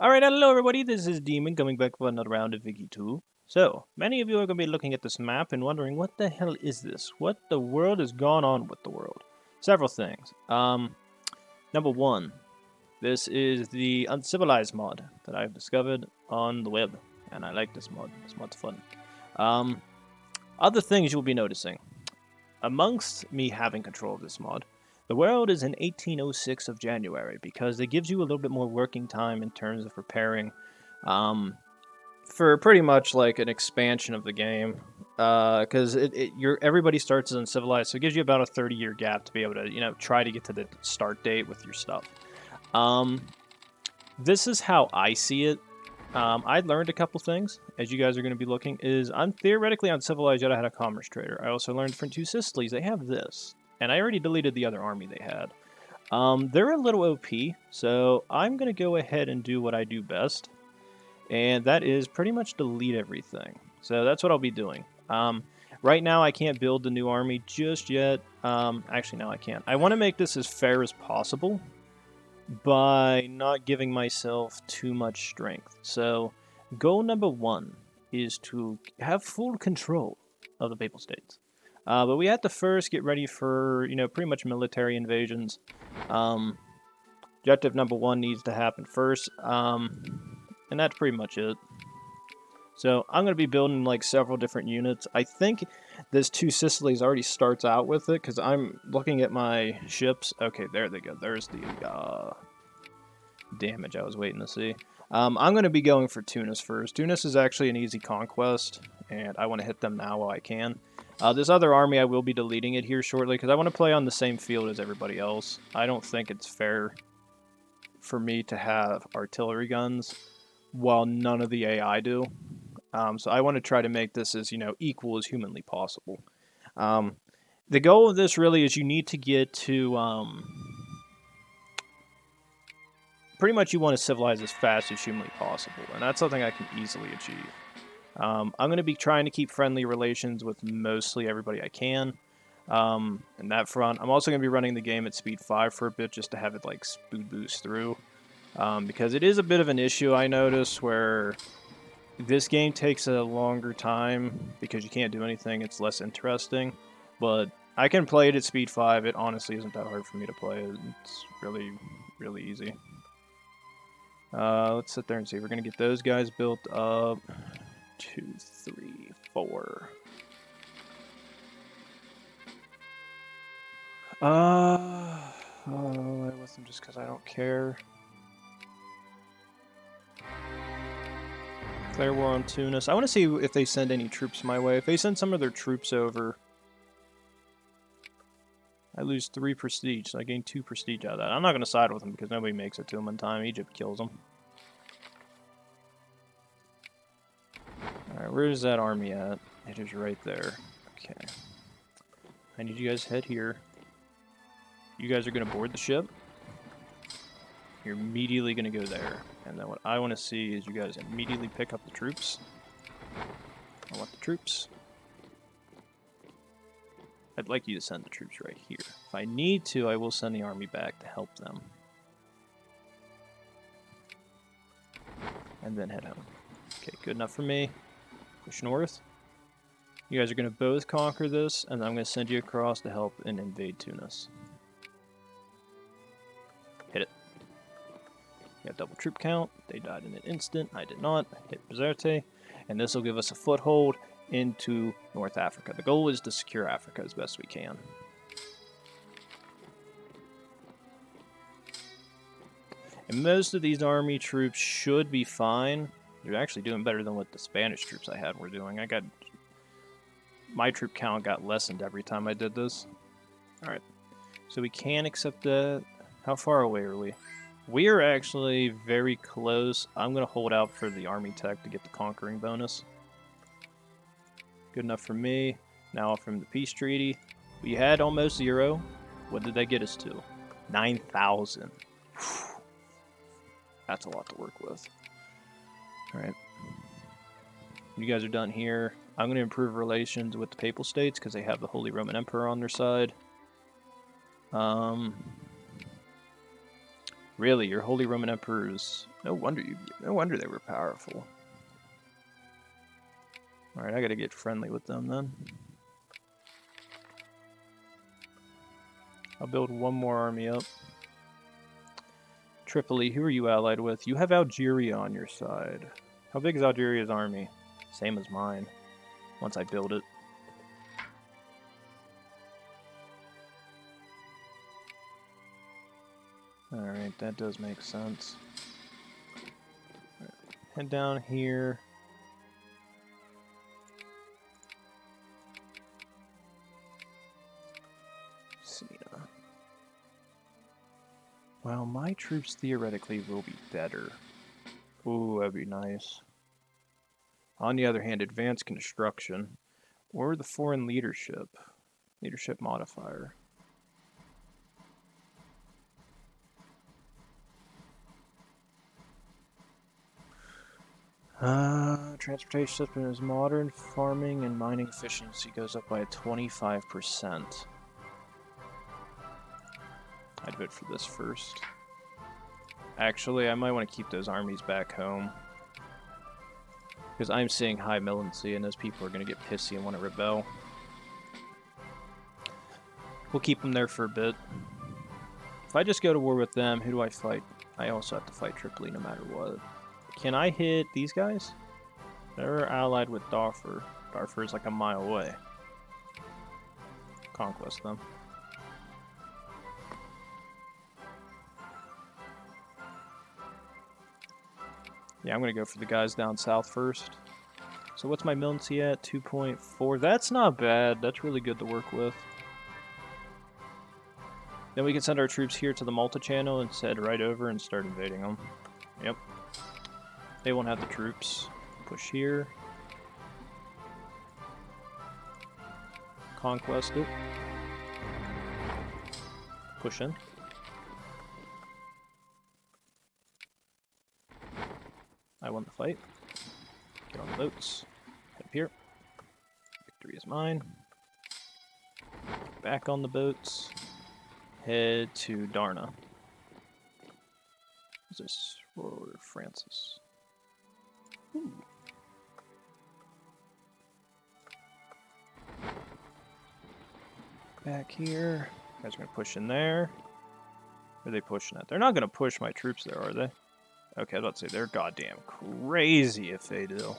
Alright, hello everybody, this is Demon coming back for another round of Vicky 2. So, many of you are going to be looking at this map and wondering, what the hell is this? What the world has gone on with the world? Several things. Number one, this is the Uncivilized mod that I've discovered on the web, and I like this mod. This mod's fun. Other things you'll be noticing. Amongst me having control of this mod, the world is in 1806 of January because it gives you a little bit more working time in terms of preparing for pretty much like an expansion of the game. Because everybody starts as Uncivilized, so it gives you about a 30-year gap to be able to try to get to the start date with your stuff. This is how I see it. I learned a couple things, as you guys are going to be looking, is I'm theoretically Uncivilized, yet I had a commerce trader. I also learned from Two Sicilies, they have this. And I already deleted the other army they had. They're a little OP, so I'm going to go ahead and do what I do best. And that is pretty much delete everything. So that's what I'll be doing. Right now I can't build the new army just yet. Actually, no, I can't. I want to make this as fair as possible by not giving myself too much strength. So, goal number one is to have full control of the Papal States. But we have to first get ready for, pretty much military invasions. Objective number one needs to happen first, and that's pretty much it. So I'm going to be building like several different units. I think this Two Sicilies already starts out with it because I'm looking at my ships. Okay, there they go. There's the damage I was waiting to see. I'm going to be going for Tunis first. Tunis is actually an easy conquest, and I want to hit them now while I can. This other army, I will be deleting it here shortly because I want to play on the same field as everybody else. I don't think it's fair for me to have artillery guns while none of the AI do. So I want to try to make this as, equal as humanly possible. The goal of this really is you need to get to, pretty much you want to civilize as fast as humanly possible, and that's something I can easily achieve. I'm going to be trying to keep friendly relations with mostly everybody I can. In that front, I'm also going to be running the game at speed 5 for a bit just to have it like speed boost through. Because it is a bit of an issue, I notice, where this game takes a longer time because you can't do anything. It's less interesting. But I can play it at speed 5. It honestly isn't that hard for me to play. It's really, really easy. Let's sit there and see. We're going to get those guys built up. 2, 3, 4. I with them just because I don't care. Declare war on Tunis. I want to see if they send any troops my way. If they send some of their troops over, I lose 3 prestige, so I gain 2 prestige out of that. I'm not going to side with them because nobody makes it to them in time. Egypt kills them. Alright, where's that army at? It is right there. Okay. I need you guys to head here. You guys are going to board the ship. You're immediately going to go there. And then what I want to see is you guys immediately pick up the troops. I want the troops. I'd like you to send the troops right here. If I need to, I will send the army back to help them. And then head home. Okay, good enough for me. Push north. You guys are going to both conquer this, and I'm going to send you across to help and invade Tunis. Hit it. You got double troop count. They died in an instant. I did not. Hit Bizerte. And this will give us a foothold into North Africa. The goal is to secure Africa as best we can. And most of these army troops should be fine. They're actually doing better than what the Spanish troops I had were doing. My troop count got lessened every time I did this. Alright. So we can accept that. How far away are we? We are actually very close. I'm going to hold out for the army tech to get the conquering bonus. Good enough for me. Now from the peace treaty. We had almost 0. What did that get us to? 9,000. That's a lot to work with. Alright. You guys are done here. I'm going to improve relations with the Papal States because they have the Holy Roman Emperor on their side. Really, your Holy Roman Emperors? No wonder they were powerful. All right, I gotta get friendly with them then. I'll build one more army up. Tripoli, who are you allied with? You have Algeria on your side. How big is Algeria's army? Same as mine, once I build it. Alright, that does make sense. Right. Head down here. Cena. Well, my troops theoretically will be better. Ooh, that'd be nice. On the other hand, advanced construction. Or the foreign leadership. Leadership modifier. Transportation system is modern. Farming and mining efficiency goes up by 25%. I'd vote for this first. Actually, I might want to keep those armies back home. Because I'm seeing high militancy, and those people are going to get pissy and want to rebel. We'll keep them there for a bit. If I just go to war with them, who do I fight? I also have to fight Tripoli no matter what. Can I hit these guys? They're allied with Darfur. Darfur is like a mile away. Conquest them. Yeah, I'm going to go for the guys down south first. So what's my militancy at? 2.4. That's not bad. That's really good to work with. Then we can send our troops here to the Malta Channel and head right over and start invading them. Yep. They won't have the troops. Push here. Conquest it. Push in. I won the fight. Get on the boats. Head up here. Victory is mine. Back on the boats. Head to Darna. Is this Royal Francis? Ooh. Back here. You guys are going to push in there. Where are they pushing at? They're not going to push my troops there, are they? Okay, I was about to say, they're goddamn crazy if they do.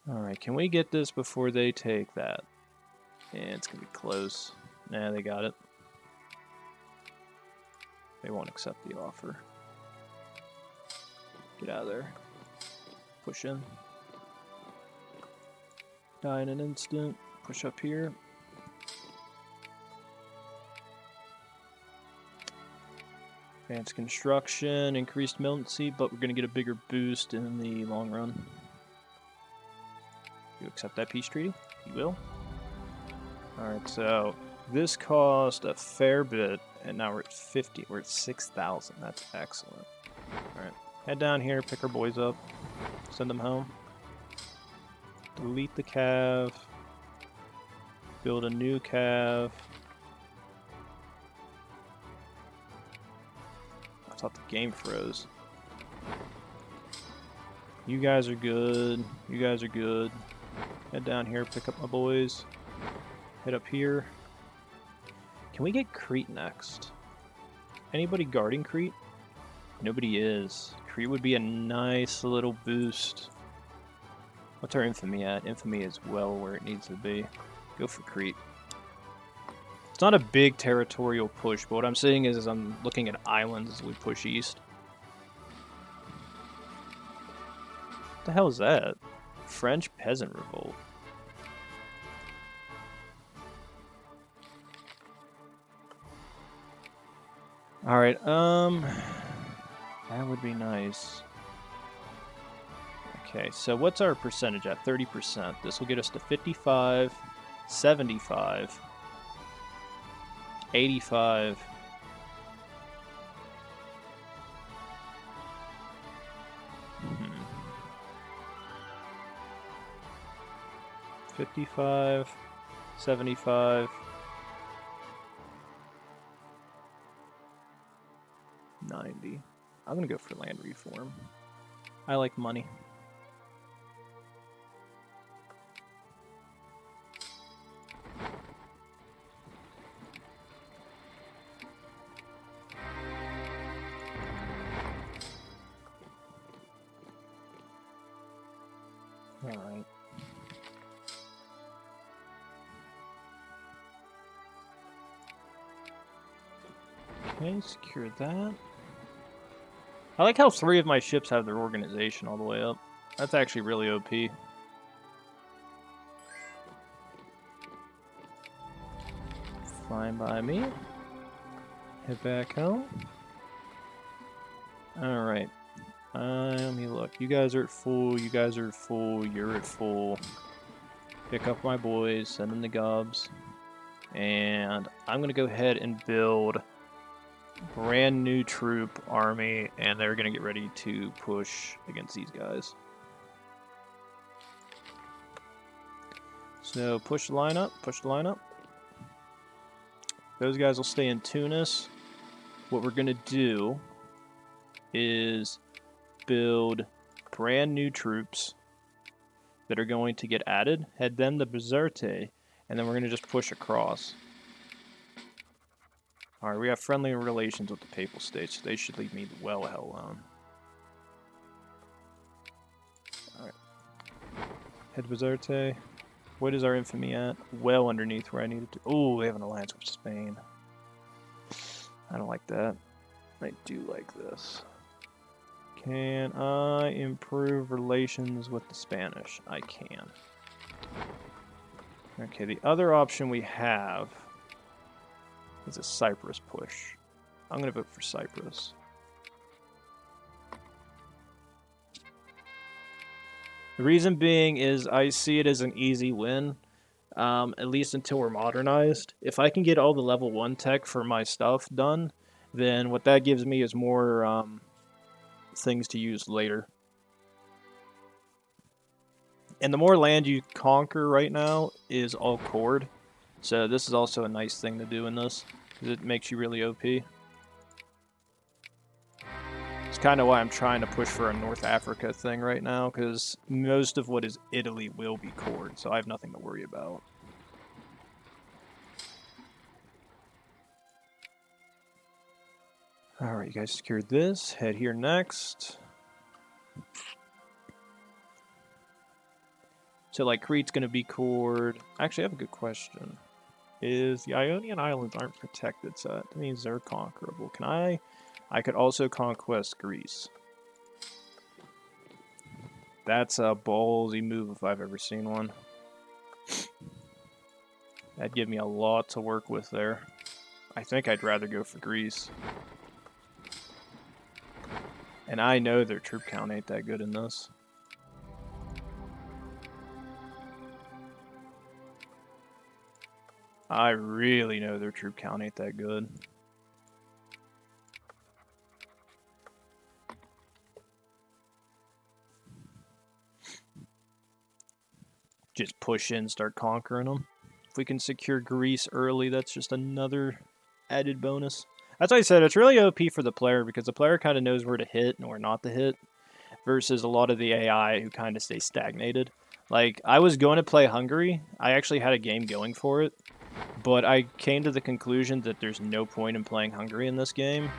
Alright, can we get this before they take that? Yeah, it's going to be close. Nah, they got it. They won't accept the offer. Get out of there. Push in. Die in an instant. Push up here. Advanced construction, increased militancy, but we're going to get a bigger boost in the long run. You accept that peace treaty? You will? Alright, so this cost a fair bit, and now we're at 50. We're at 6,000. That's excellent. Alright, head down here, pick our boys up, send them home. Delete the cav. Build a new cav. I thought the game froze. You guys are good. You guys are good. Head down here, pick up my boys. Head up here. Can we get Crete next? Anybody guarding Crete? Nobody is. Crete would be a nice little boost. What's our infamy at? Infamy is well where it needs to be. Go for Crete. It's not a big territorial push, but what I'm saying is I'm looking at islands as we push east. What the hell is that? French peasant revolt. Alright, that would be nice. Okay, so what's our percentage at? 30%. This will get us to 55, 75, 85. Hmm. 55. 75. 90. I'm gonna go for land reform. I like money. Alright. Okay, secure that. I like how 3 of my ships have their organization all the way up. That's actually really OP. Fine by me. Head back home. Alright. Let me look. You guys are at full, you guys are at full, you're at full. Pick up my boys, send them the gobs. And I'm going to go ahead and build brand new troop army, and they're going to get ready to push against these guys. So push the line up, push the line up. Those guys will stay in Tunis. What we're going to do is build brand new troops that are going to get added, head them to Bizerte, and then we're going to just push across. Alright, we have friendly relations with the Papal States, so they should leave me well the hell alone. Alright. Head to Bizerte. What is our infamy at? Well underneath where I needed to. Oh, they have an alliance with Spain. I don't like that. I do like this. Can I improve relations with the Spanish? I can. Okay, the other option we have is a Cyprus push. I'm going to vote for Cyprus. The reason being is I see it as an easy win, at least until we're modernized. If I can get all the level 1 tech for my stuff done, then what that gives me is more things to use later. And the more land you conquer right now is all cord. So this is also a nice thing to do in this, because it makes you really OP. It's kind of why I'm trying to push for a North Africa thing right now, because most of what is Italy will be cord, so I have nothing to worry about. Alright, you guys secured this. Head here next. So, like, Crete's going to be cord. Actually, I have a good question. Is the Ionian Islands aren't protected, so that means they're conquerable. Can I could also conquest Greece. That's a ballsy move if I've ever seen one. That'd give me a lot to work with there. I think I'd rather go for Greece. And I know their troop count ain't that good in this. I really know their troop count ain't that good. Just push in, start conquering them. If we can secure Greece early, that's just another added bonus. That's why I said it's really OP for the player, because the player kind of knows where to hit and where not to hit, versus a lot of the AI who kind of stay stagnated. Like, I was going to play Hungary. I actually had a game going for it, but I came to the conclusion that there's no point in playing Hungary in this game,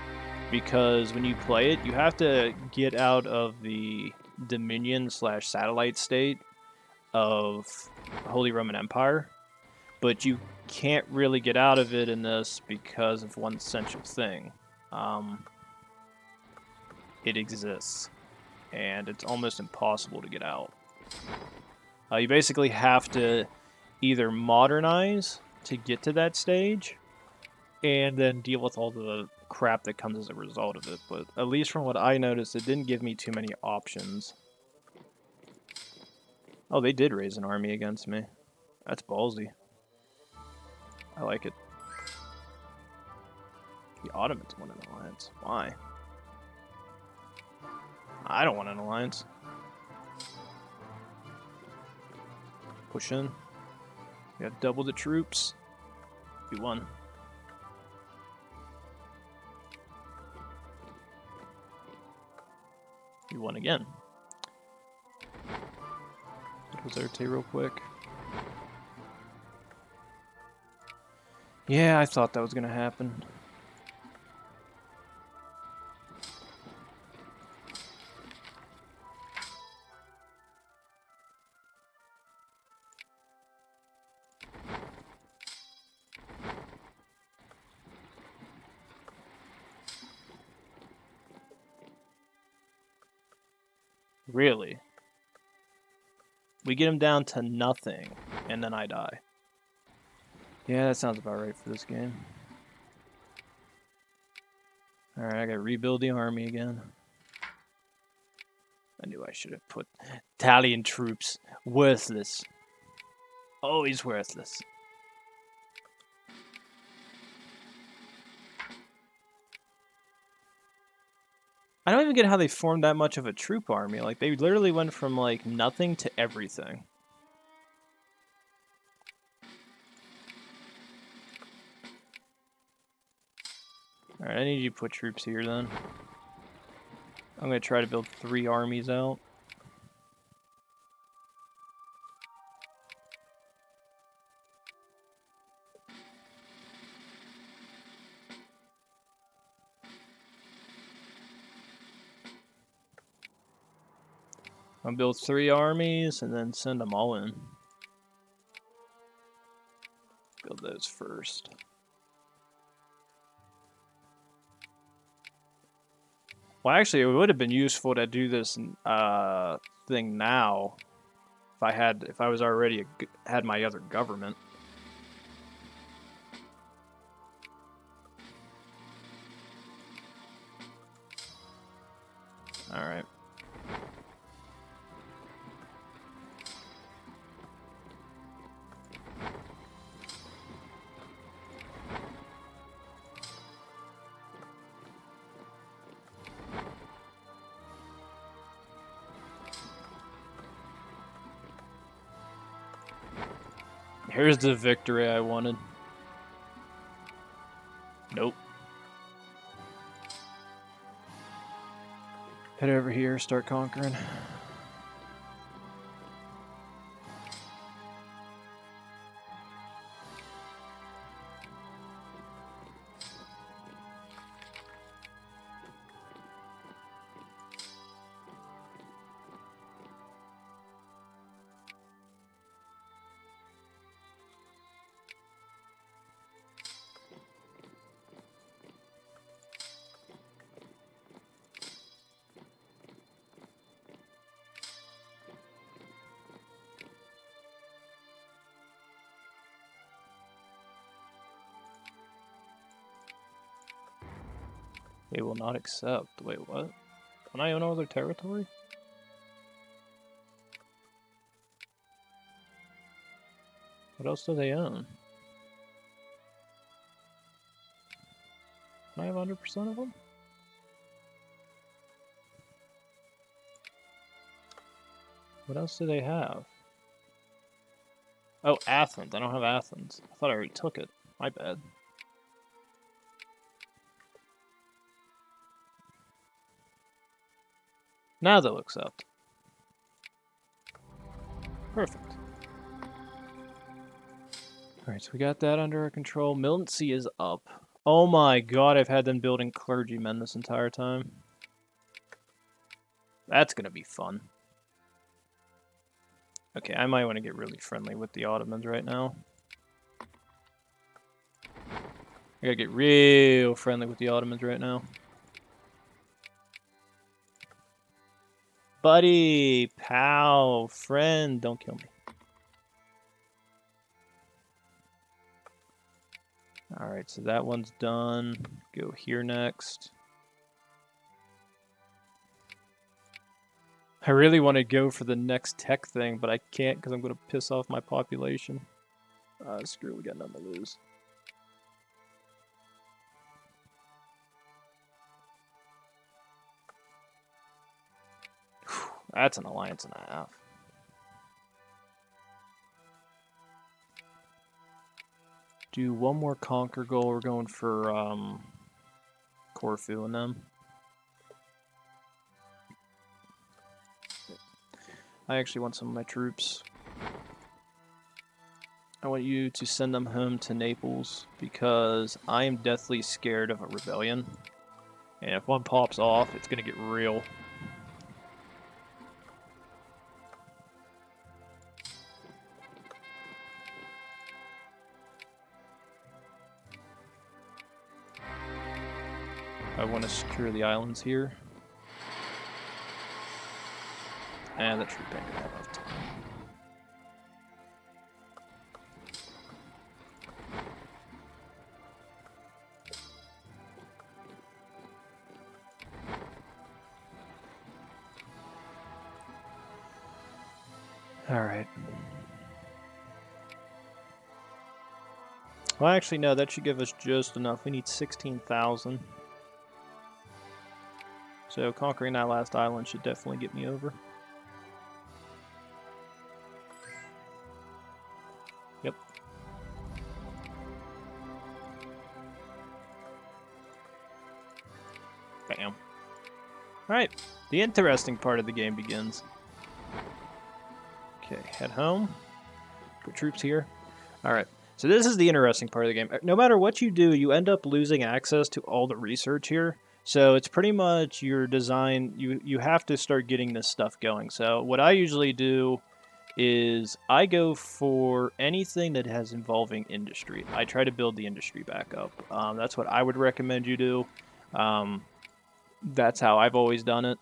because when you play it, you have to get out of the Dominion/satellite state of Holy Roman Empire, but you can't really get out of it in this because of one essential thing. It exists, and it's almost impossible to get out. You basically have to either modernize to get to that stage, and then deal with all the crap that comes as a result of it. But at least from what I noticed, it didn't give me too many options. Oh, they did raise an army against me. That's ballsy. I like it. The Ottomans want an alliance. Why? I don't want an alliance. Push in. We have double the troops. We won. We won again. Let's rotate real quick. Yeah, I thought that was gonna happen. Really? We get him down to nothing, and then I die. Yeah, that sounds about right for this game. Alright, I gotta rebuild the army again. I knew I should have put Italian troops. Worthless. Always worthless. I don't even get how they formed that much of a troop army. Like, they literally went from, like, nothing to everything. Alright, I need you to put troops here, then. I'm gonna try to build 3 armies out. I'm gonna build 3 armies, and then send them all in. Build those first. Well, actually, it would have been useful to do this thing now if I was already had my other government. All right. Here's the victory I wanted. Nope. Head over here, start conquering. They will not accept. Wait, what? Don't I own all their territory? What else do they own? Can I have 100% of them? What else do they have? Oh, Athens. I don't have Athens. I thought I already took it. My bad. Now they'll accept. Perfect. Alright, so we got that under our control. Militancy is up. Oh my god, I've had them building clergymen this entire time. That's gonna be fun. Okay, I might want to get really friendly with the Ottomans right now. I gotta get real friendly with the Ottomans right now. Buddy, pal, friend, don't kill me. Alright, so that one's done. Go here next. I really want to go for the next tech thing, but I can't because I'm going to piss off my population. Screw it, we got nothing to lose. That's an alliance and a half. do one more conquer goal. We're going for Corfu and them. I actually want some of my troops. I want you to send them home to Naples because I am deathly scared of a rebellion. And if one pops off, it's going to get real. I want to secure the islands here. And the troop ain't going to have enough time. Alright. Well, actually, no, that should give us just enough. We need 16,000. So conquering that last island should definitely get me over. Yep. Bam. Alright, the interesting part of the game begins. Okay, head home. Put troops here. Alright, so this is the interesting part of the game. No matter what you do, you end up losing access to all the research here. So it's pretty much your design, you have to start getting this stuff going. So what I usually do is I go for anything that has involving industry. I try to build the industry back up. That's what I would recommend you do. That's how I've always done it.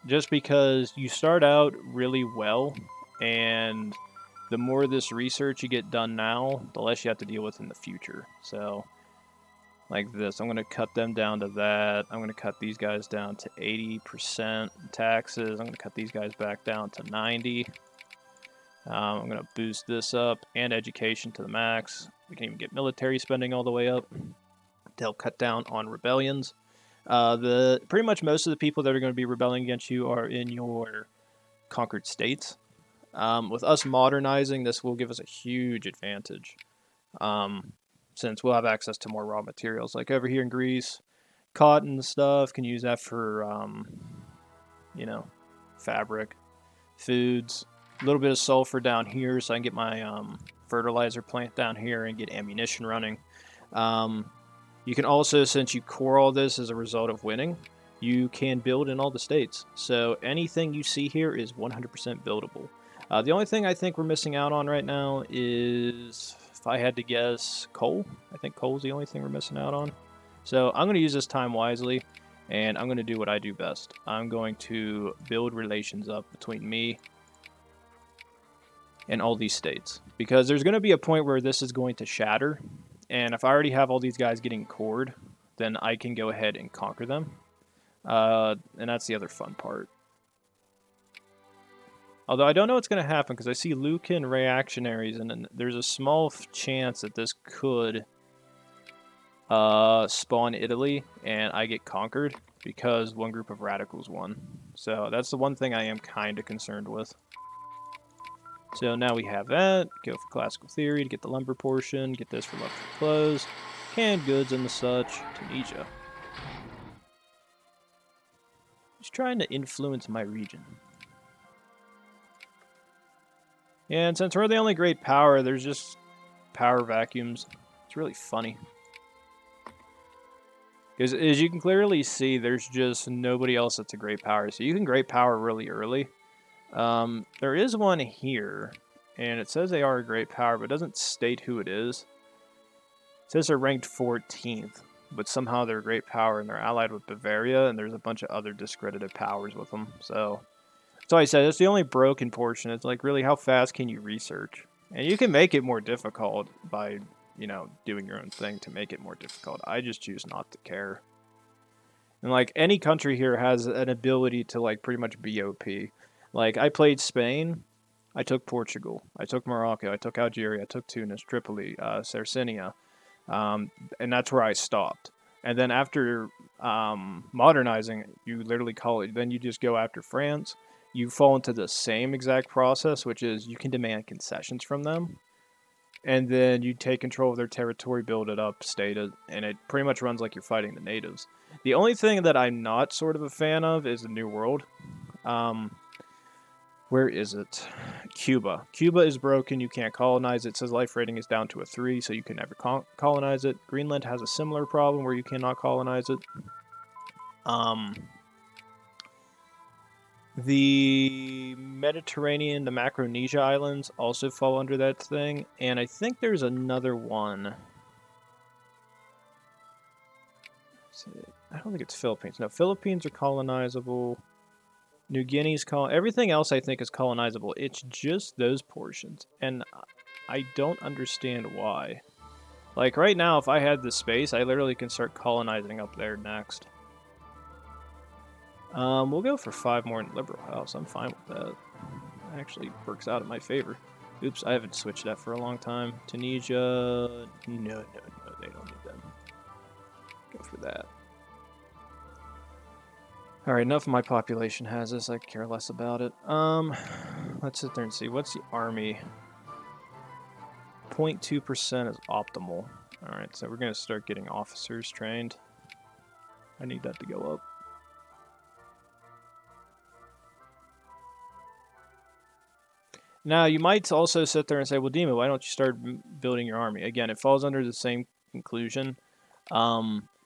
Just because you start out really well, and the more this research you get done now, the less you have to deal with in the future. So, like this, I'm going to cut them down to that. I'm going to cut these guys down to 80% taxes. I'm going to cut these guys back down to 90. I'm going to boost this up and education to the max. We can even get military spending all the way up. They'll cut down on rebellions. Pretty much most of the people that are going to be rebelling against you are in your conquered states. With us modernizing, this will give us a huge advantage. Since we'll have access to more raw materials. Like over here in Greece, cotton stuff, can use that for, fabric, foods, a little bit of sulfur down here so I can get my fertilizer plant down here and get ammunition running. You can also, since you core all this as a result of winning, you can build in all the states. So anything you see here is 100% buildable. The only thing I think we're missing out on right now is, if I had to guess, coal. I think coal is the only thing we're missing out on. So I'm going to use this time wisely, and I'm going to do what I do best. I'm going to build relations up between me and all these states. Because there's going to be a point where this is going to shatter, and if I already have all these guys getting cored, then I can go ahead and conquer them. And that's the other fun part. Although I don't know what's going to happen because I see Lucan reactionaries, and there's a small chance that this could spawn Italy and I get conquered because one group of radicals won. So that's the one thing I am kind of concerned with. So now we have that. Go for classical theory to get the lumber portion. Get this for luxury clothes, canned goods, and the such. Tunisia. Just trying to influence my region. And since we're the only great power, there's just power vacuums. It's really funny. Because as you can clearly see, there's just nobody else that's a great power. So you can great power really early. There is one here, and it says they are a great power, but it doesn't state who it is. It says they're ranked 14th, but somehow they're a great power, and they're allied with Bavaria, and there's a bunch of other discredited powers with them. So I said, it's the only broken portion. It's like, really, how fast can you research? And you can make it more difficult by, doing your own thing to make it more difficult. I just choose not to care. And, like, any country here has an ability to, like, pretty much be OP. Like, I played Spain, I took Portugal, I took Morocco, I took Algeria, I took Tunis, Tripoli, Sardinia, and that's where I stopped. And then after modernizing, you literally call it, then you just go after France. You fall into the same exact process, which is you can demand concessions from them. and then you take control of their territory, build it up, state it, and it pretty much runs like you're fighting the natives. The only thing that I'm not sort of a fan of is the New World. Where is it? Cuba. Cuba is broken. You can't colonize it. It says life rating is down to a 3, so you can never colonize it. Greenland has a similar problem where you cannot colonize it. The Mediterranean, the Micronesia Islands also fall under that thing, and I think there's another one. I don't think it's Philippines. No, Philippines are colonizable. New Guinea's everything else I think is colonizable. It's just those portions, and I don't understand why. Like right now, if I had the space, I literally can start colonizing up there next. We'll go for 5 more in Liberal House. I'm fine with that. It actually works out in my favor. Oops, I haven't switched that for a long time. Tunisia, no, they don't need them. Go for that. Alright, enough of my population has this. I care less about it. Let's sit there and see. What's the army? 0.2% is optimal. Alright, so we're going to start getting officers trained. I need that to go up. Now, you might also sit there and say, well, Dima, why don't you start building your army? Again, it falls under the same conclusion,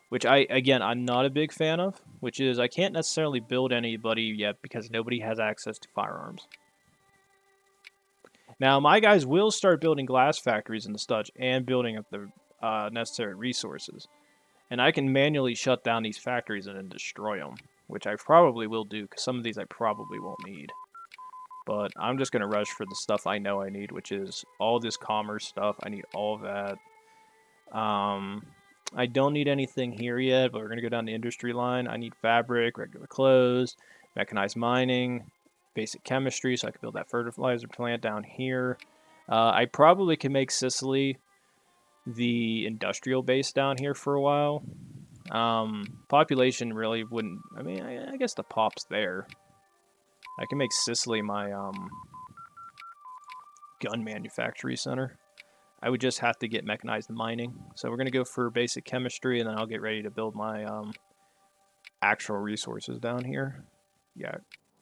which I'm not a big fan of, which is I can't necessarily build anybody yet because nobody has access to firearms. Now, my guys will start building glass factories in the Studge and building up the necessary resources. And I can manually shut down these factories and then destroy them, which I probably will do because some of these I probably won't need. But I'm just going to rush for the stuff I know I need, which is all this commerce stuff. I need all of that. I don't need anything here yet, but we're going to go down the industry line. I need fabric, regular clothes, mechanized mining, basic chemistry, so I can build that fertilizer plant down here. I probably can make Sicily the industrial base down here for a while. Population really wouldn't... I mean, I guess the pop's there. I can make Sicily my gun manufacturing center. I would just have to get mechanized mining. So we're going to go for basic chemistry, and then I'll get ready to build my actual resources down here. Yeah,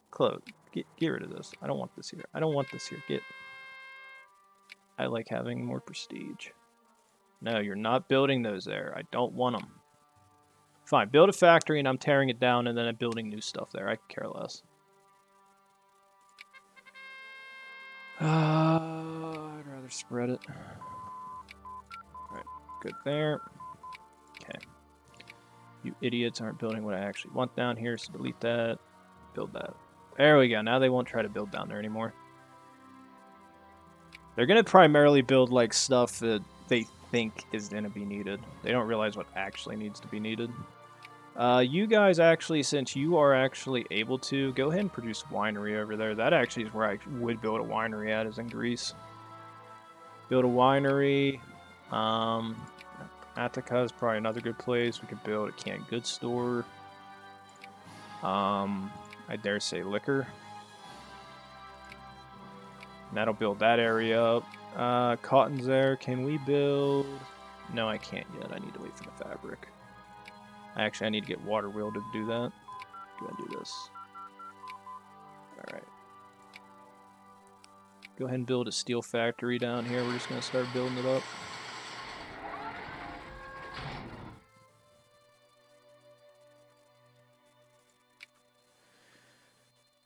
close. Get rid of this. I don't want this here. I don't want this here. I like having more prestige. No, you're not building those there. I don't want them. Fine, build a factory, and I'm tearing it down, and then I'm building new stuff there. I could care less. I'd rather spread it. Alright, good there. Okay. You idiots aren't building what I actually want down here, so delete that. Build that. There we go. Now they won't try to build down there anymore. They're going to primarily build like stuff that they think is going to be needed. They don't realize what actually needs to be needed. You guys actually, since you are actually able to, go ahead and produce winery over there. That actually is where I would build a winery at, is in Greece. Build a winery. Attica is probably another good place. We could build a canned goods store. I dare say liquor. And that'll build that area up. Cotton's there. Can we build... No, I can't yet. I need to wait for the fabric. Actually, I need to get water wheel to do that. Go ahead and do this. Alright. Go ahead and build a steel factory down here. We're just going to start building it up.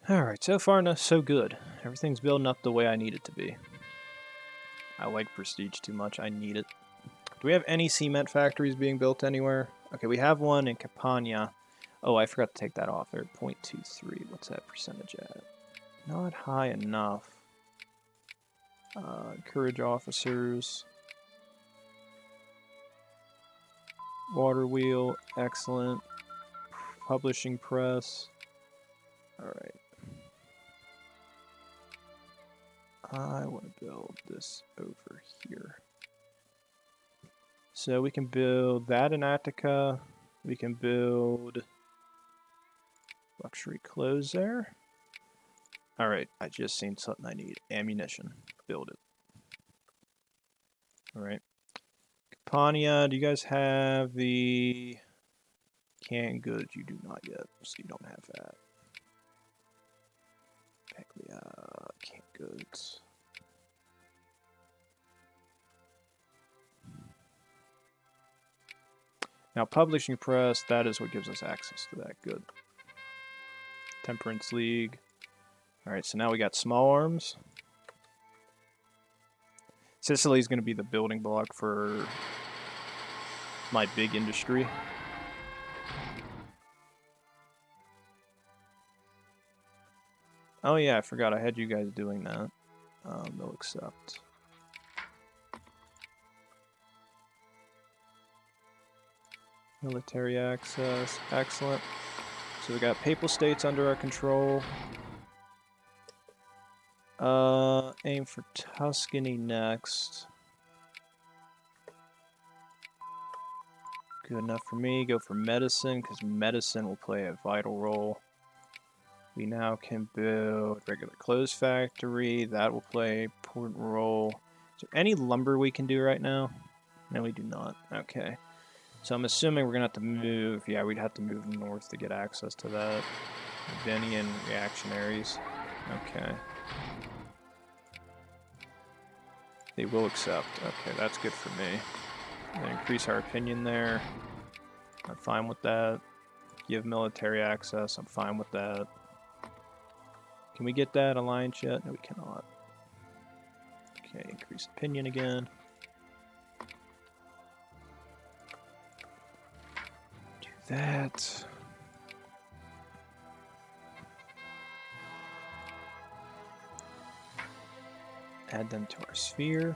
Alright, so far so good. Everything's building up the way I need it to be. I like prestige too much. I need it. Do we have any cement factories being built anywhere? Okay, we have one in Campania. Oh, I forgot to take that off there. 0.23. What's that percentage at? Not high enough. Encourage officers. Water wheel. Excellent. Publishing press. Alright. I want to build this over here. So we can build that in Attica. We can build luxury clothes there. Alright, I just seen something I need. Ammunition. Build it. All right. Campania, do you guys have the canned goods? You do not yet, so you don't have that. Paglia, canned goods. Now, publishing press, that is what gives us access to that. Good. Temperance League. All right, so now we got small arms. Sicily is going to be the building block for my big industry. Oh yeah, I forgot I had you guys doing that. They'll accept. Military access, excellent. So we got Papal States under our control. Aim for Tuscany next. Good enough for me. Go for medicine, because medicine will play a vital role. We now can build regular clothes factory. That will play an important role. Is there any lumber we can do right now? No, we do not. Okay. So I'm assuming we're going to have to move. Yeah, we'd have to move north to get access to that. Venian reactionaries. Okay. They will accept. Okay, that's good for me. Increase our opinion there. I'm fine with that. Give military access. I'm fine with that. Can we get that alliance yet? No, we cannot. Okay, increase opinion again. Do that. Add them to our sphere.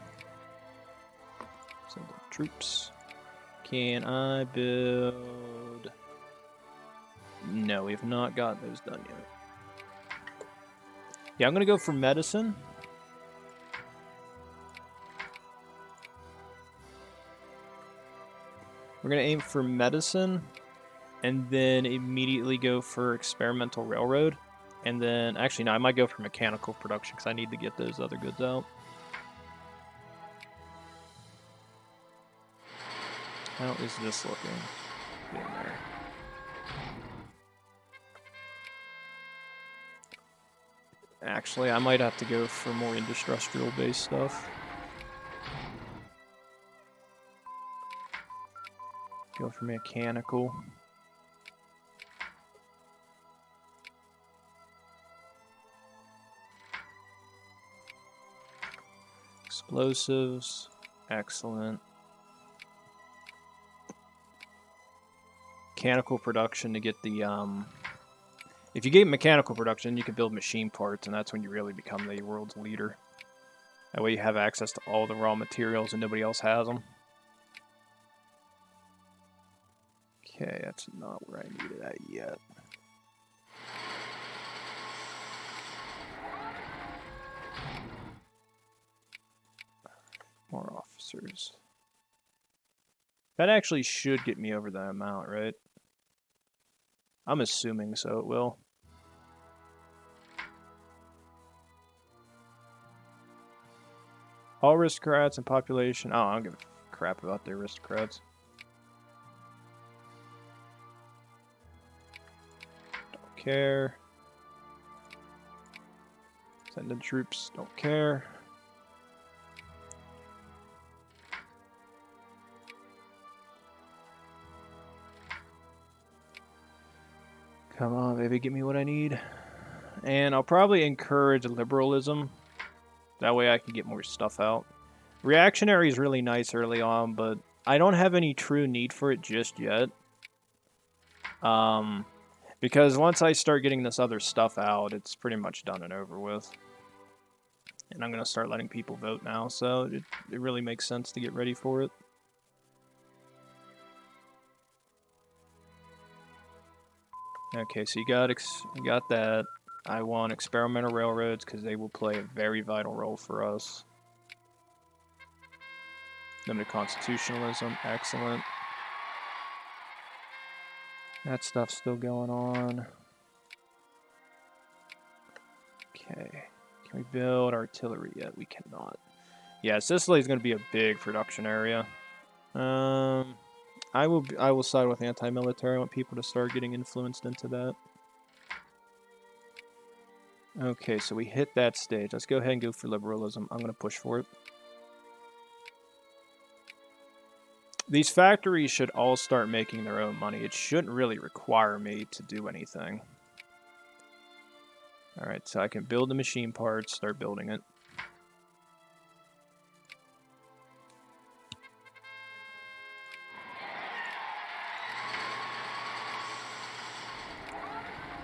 Send them troops. Can I build? No, we have not got those done yet. Yeah, I'm going to go for medicine. We're going to aim for medicine and then immediately go for experimental railroad. And then, actually, no, I might go for mechanical production because I need to get those other goods out. How is this looking? Getting there. Actually, I might have to go for more industrial-based stuff. Go for mechanical. Explosives. Excellent. Mechanical production to get the, if you get mechanical production, you can build machine parts, and that's when you really become the world's leader. That way you have access to all the raw materials and nobody else has them. Okay, that's not where I needed that yet. More officers. That actually should get me over that amount, right? I'm assuming so, it will. All aristocrats and population. Oh, I don't give a crap about the aristocrats. Don't care. Send in troops. Don't care. Come on, baby, give me what I need. And I'll probably encourage liberalism. That way I can get more stuff out. Reactionary is really nice early on, but I don't have any true need for it just yet. Because once I start getting this other stuff out, it's pretty much done and over with. And I'm going to start letting people vote now, so it really makes sense to get ready for it. Okay, so you got that. I want experimental railroads because they will play a very vital role for us. Limited constitutionalism, excellent. That stuff's still going on. Okay, can we build artillery yet? We cannot. Yeah, Sicily is going to be a big production area. I will side with anti-military. I want people to start getting influenced into that. Okay, so we hit that stage. Let's go ahead and go for liberalism. I'm going to push for it. These factories should all start making their own money. It shouldn't really require me to do anything. Alright, so I can build the machine parts, start building it.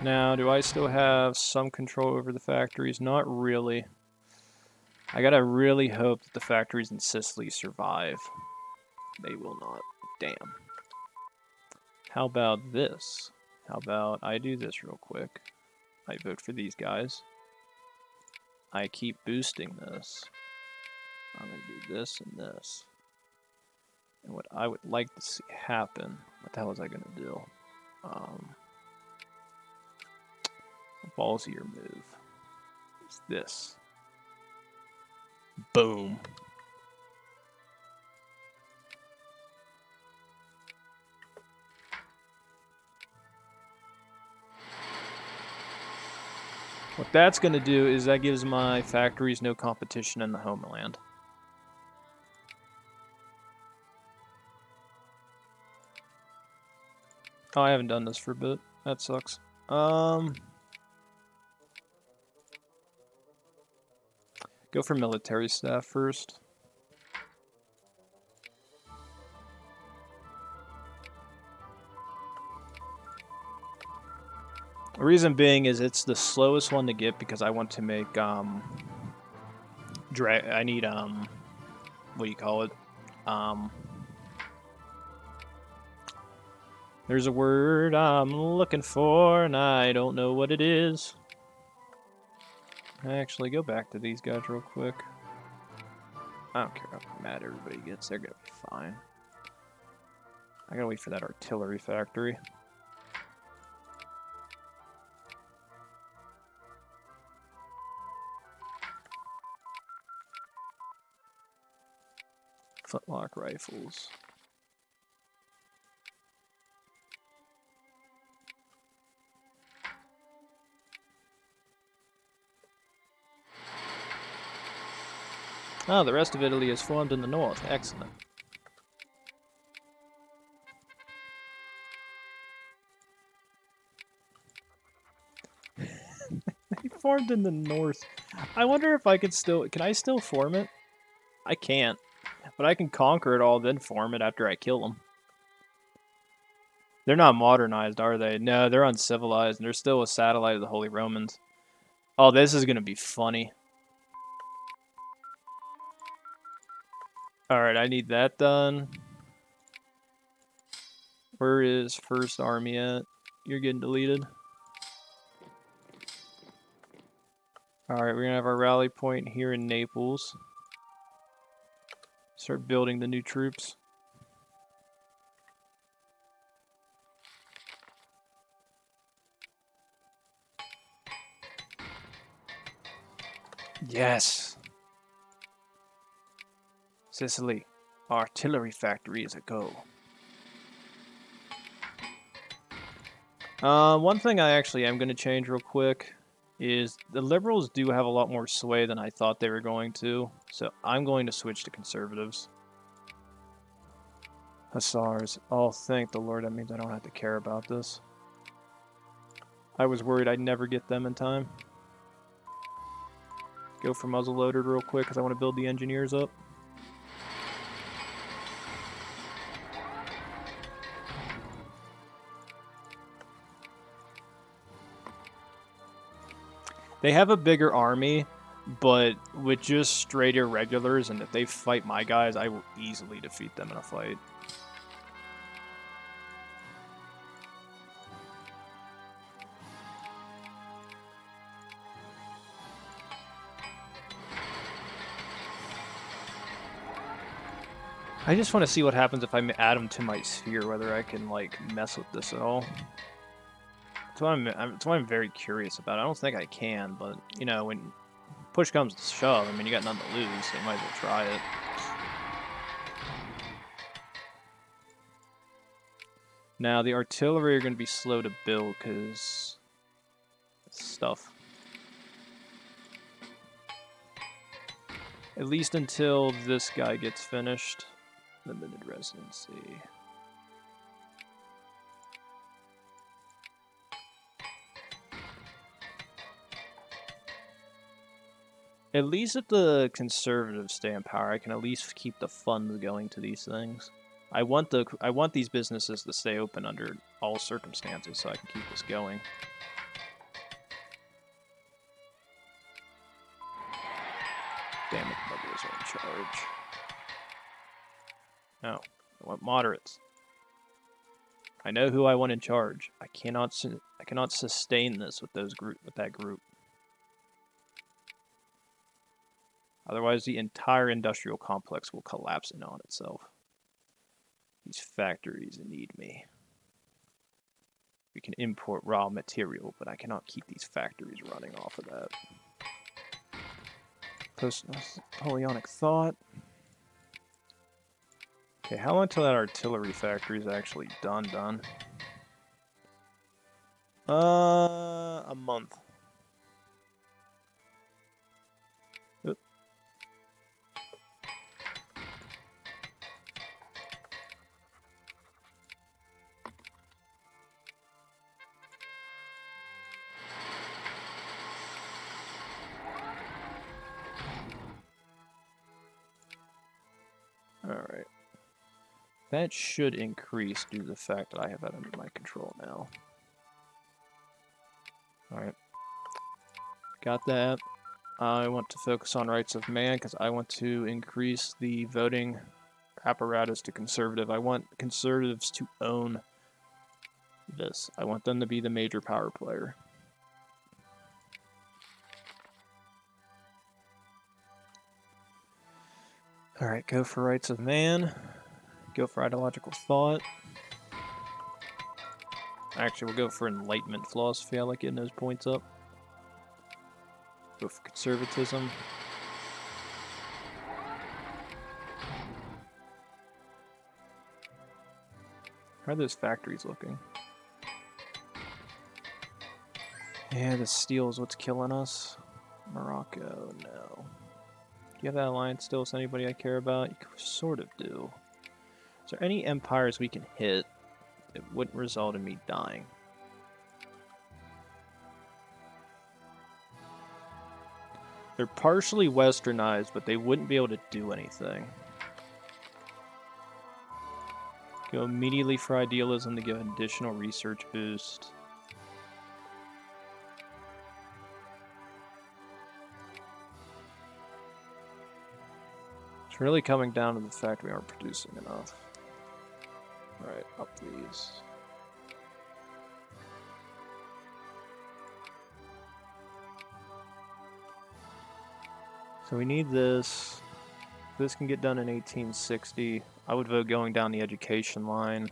Now, do I still have some control over the factories? Not really. I gotta really hope that the factories in Sicily survive. They will not. Damn. How about this? How about I do this real quick? I vote for these guys. I keep boosting this. I'm gonna do this and this. And what I would like to see happen, what the hell was I gonna do? A ballsier move is this. Boom. What that's going to do is that gives my factories no competition in the homeland. Oh, I haven't done this for a bit. That sucks. Go for military staff first. The reason being is it's the slowest one to get because I want to make I need what do you call it? There's a word I'm looking for and I don't know what it is. Actually, go back to these guys real quick. I don't care how mad everybody gets, they're gonna be fine. I gotta wait for that artillery factory. Flintlock rifles. Oh, the rest of Italy is formed in the north. Excellent. They formed in the north. I wonder if I could still... Can I still form it? I can't. But I can conquer it all, then form it after I kill them. They're not modernized, are they? No, they're uncivilized, and they're still a satellite of the Holy Romans. Oh, this is going to be funny. Alright, I need that done. Where is First Army at? You're getting deleted. Alright, we're going to have our rally point here in Naples. Start building the new troops. Yes! Sicily, artillery factory is a go. One thing I actually am going to change real quick is the liberals do have a lot more sway than I thought they were going to, so I'm going to switch to conservatives. Hussars. Oh, thank the Lord, that means I don't have to care about this. I was worried I'd never get them in time. Go for muzzle-loaded real quick because I want to build the engineers up. They have a bigger army, but with just straight irregulars, and if they fight my guys, I will easily defeat them in a fight. I just want to see what happens if I add them to my sphere, whether I can, like, mess with this at all. That's what I'm very curious about. I don't think I can, but, you know, when push comes to shove, I mean, you got nothing to lose, so you might as well try it. Now, the artillery are going to be slow to build, because... stuff. At least until this guy gets finished. Limited residency. At least if the conservatives stay in power, I can at least keep the funds going to these things. I want these businesses to stay open under all circumstances so I can keep this going. Damn it, liberals are in charge. No, I want moderates. I know who I want in charge. I cannot sustain this with that group. Otherwise, the entire industrial complex will collapse in on itself. These factories need me. We can import raw material, but I cannot keep these factories running off of that. Post-Napoleonic thought. Okay, how long until that artillery factory is actually done? A month. Oop. Alright. That should increase due to the fact that I have that under my control now. Alright. Got that. I want to focus on rights of man because I want to increase the voting apparatus to conservative. I want conservatives to own this. I want them to be the major power player. Alright, go for rights of man. Go for ideological thought. Actually, we'll go for enlightenment philosophy. I like getting those points up. Go for conservatism. How are those factories looking? Yeah, the steel is what's killing us. Morocco, no. Do you have that alliance still with anybody I care about? You sort of do. Is there any empires we can hit that wouldn't result in me dying? They're partially westernized, but they wouldn't be able to do anything. Go immediately for idealism to give an additional research boost. It's really coming down to the fact we aren't producing enough. Alright, up these. So we need this. This can get done in 1860. I would vote going down the education line.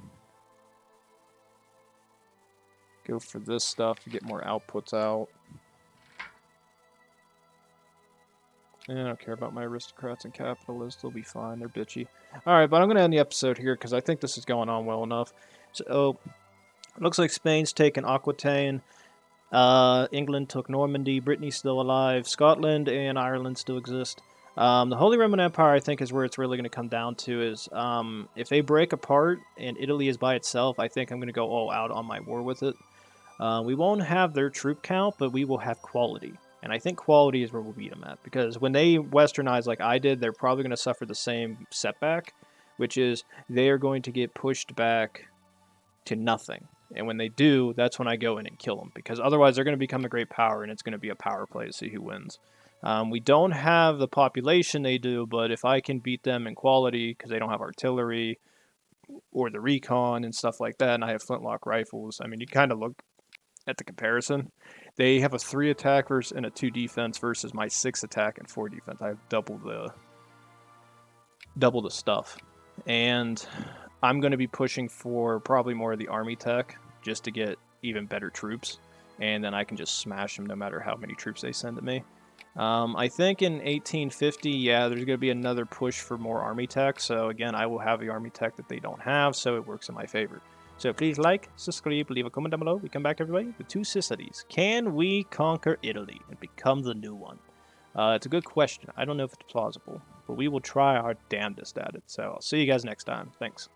Go for this stuff to get more outputs out. I don't care about my aristocrats and capitalists. They'll be fine. They're bitchy. Alright, but I'm going to end the episode here because I think this is going on well enough. So, it looks like Spain's taken Aquitaine. England took Normandy. Brittany's still alive. Scotland and Ireland still exist. The Holy Roman Empire, I think, is where it's really going to come down to is if they break apart and Italy is by itself, I think I'm going to go all out on my war with it. We won't have their troop count, but we will have quality. And I think quality is where we'll beat them at. Because when they westernize like I did, they're probably going to suffer the same setback, which is they are going to get pushed back to nothing. And when they do, that's when I go in and kill them. Because otherwise they're going to become a great power, and it's going to be a power play to see who wins. We don't have the population they do, but if I can beat them in quality, because they don't have artillery or the recon and stuff like that, and I have flintlock rifles, I mean, you kind of look at the comparison. They have a 3 attack and a 2 defense versus my 6 attack and 4 defense. I have double the stuff. And I'm going to be pushing for probably more of the army tech just to get even better troops. And then I can just smash them no matter how many troops they send to me. I think in 1850, yeah, there's going to be another push for more army tech. So again, I will have the army tech that they don't have, so it works in my favor. So please like, subscribe, leave a comment down below. We come back, everybody, with Two Sicilies. Can we conquer Italy and become the new one? It's a good question. I don't know if it's plausible, but we will try our damnedest at it. So I'll see you guys next time. Thanks.